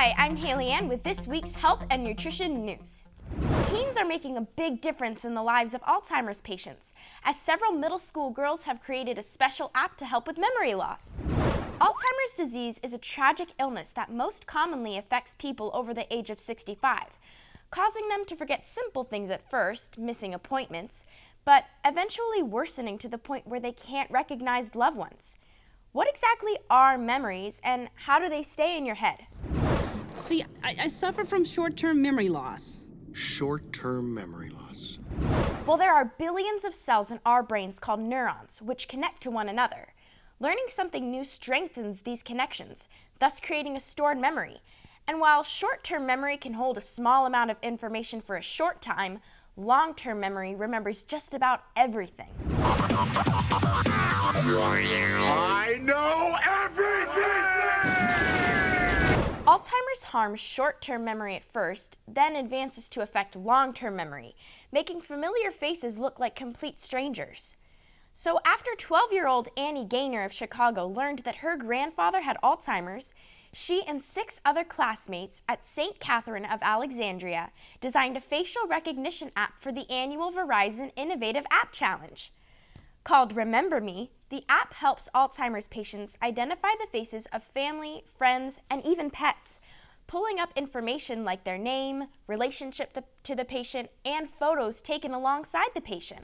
Hi, I'm Haley Ann with this week's health and nutrition news. Teens are making a big difference in the lives of Alzheimer's patients, as several middle school girls have created a special app to help with memory loss. Alzheimer's disease is a tragic illness that most commonly affects people over the age of 65, causing them to forget simple things at first, missing appointments, but eventually worsening to the point where they can't recognize loved ones. What exactly are memories, and how do they stay in your head? See, I suffer from short-term memory loss. Short-term memory loss. Well, there are billions of cells in our brains called neurons, which connect to one another. Learning something new strengthens these connections, thus creating a stored memory. And while short-term memory can hold a small amount of information for a short time, long-term memory remembers just about everything. I know everything! Alzheimer's harms short-term memory at first, then advances to affect long-term memory, making familiar faces look like complete strangers. So after 12-year-old Annie Gaynor of Chicago learned that her grandfather had Alzheimer's, she and 6 other classmates at St. Catherine of Alexandria designed a facial recognition app for the annual Verizon Innovative App Challenge. Called Remember Me, the app helps Alzheimer's patients identify the faces of family, friends, and even pets, pulling up information like their name, relationship to the patient, and photos taken alongside the patient.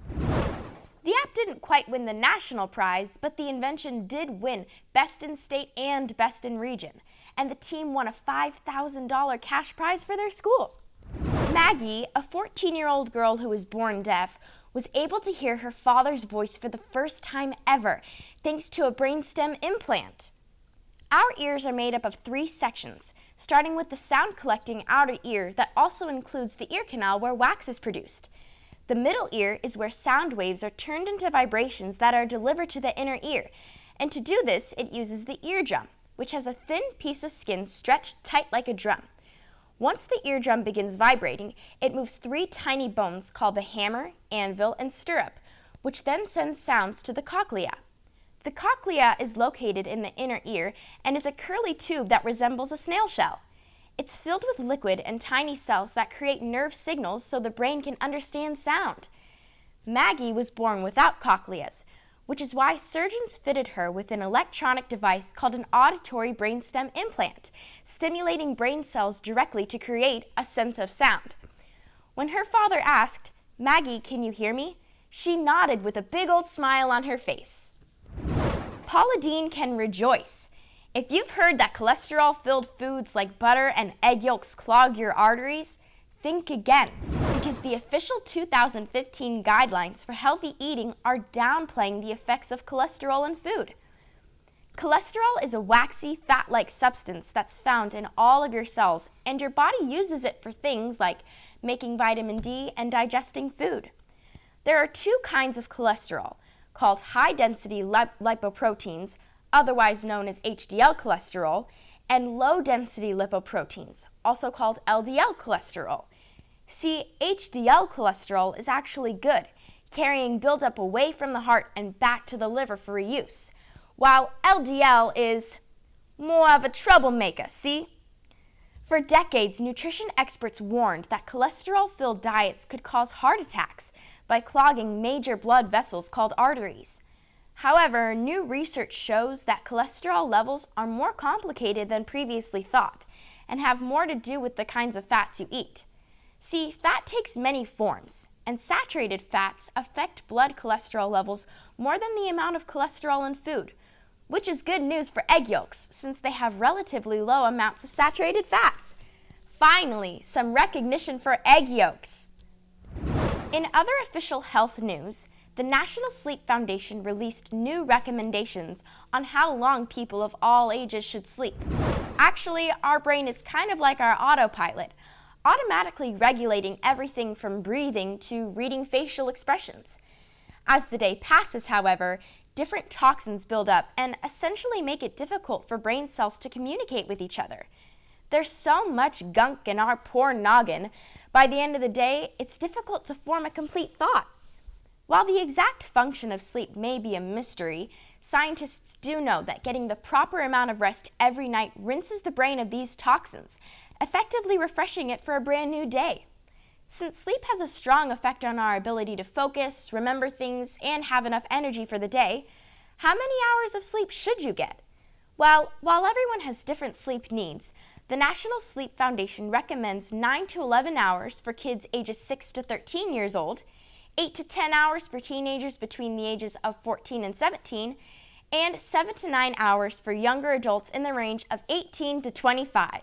The app didn't quite win the national prize, but the invention did win Best in State and Best in Region, and the team won a $5,000 cash prize for their school. Maggie, a 14-year-old girl who was born deaf, was able to hear her father's voice for the first time ever, thanks to a brainstem implant. Our ears are made up of 3 sections, starting with the sound-collecting outer ear that also includes the ear canal where wax is produced. The middle ear is where sound waves are turned into vibrations that are delivered to the inner ear, and to do this, it uses the eardrum, which has a thin piece of skin stretched tight like a drum. Once the eardrum begins vibrating, it moves 3 tiny bones called the hammer, anvil, and stirrup, which then sends sounds to the cochlea. The cochlea is located in the inner ear and is a curly tube that resembles a snail shell. It's filled with liquid and tiny cells that create nerve signals so the brain can understand sound. Maggie was born without cochleas, which is why surgeons fitted her with an electronic device called an auditory brainstem implant, stimulating brain cells directly to create a sense of sound. When her father asked, "Maggie, can you hear me?" she nodded with a big old smile on her face. Paula Deen can rejoice. If you've heard that cholesterol-filled foods like butter and egg yolks clog your arteries, think again, because the official 2015 guidelines for healthy eating are downplaying the effects of cholesterol in food. Cholesterol is a waxy, fat-like substance that's found in all of your cells, and your body uses it for things like making vitamin D and digesting food. There are 2 kinds of cholesterol, called high-density lipoproteins, otherwise known as HDL cholesterol, and low-density lipoproteins, also called LDL cholesterol. See, HDL cholesterol is actually good, carrying buildup away from the heart and back to the liver for reuse, while LDL is more of a troublemaker, see? For decades, nutrition experts warned that cholesterol-filled diets could cause heart attacks by clogging major blood vessels called arteries. However, new research shows that cholesterol levels are more complicated than previously thought and have more to do with the kinds of fats you eat. See, fat takes many forms, and saturated fats affect blood cholesterol levels more than the amount of cholesterol in food, which is good news for egg yolks since they have relatively low amounts of saturated fats. Finally, some recognition for egg yolks. In other official health news, the National Sleep Foundation released new recommendations on how long people of all ages should sleep. Actually, our brain is kind of like our autopilot, automatically regulating everything from breathing to reading facial expressions. As the day passes, however, different toxins build up and essentially make it difficult for brain cells to communicate with each other. There's so much gunk in our poor noggin, by the end of the day, it's difficult to form a complete thought. While the exact function of sleep may be a mystery, Scientists do know that getting the proper amount of rest every night rinses the brain of these toxins, effectively refreshing it for a brand new day. Since sleep has a strong effect on our ability to focus, remember things, and have enough energy for the day, how many hours of sleep should you get? Well, while everyone has different sleep needs, the National Sleep Foundation recommends 9 to 11 hours for kids ages 6 to 13 years old, 8 to 10 hours for teenagers between the ages of 14 and 17, and 7 to 9 hours for younger adults in the range of 18 to 25.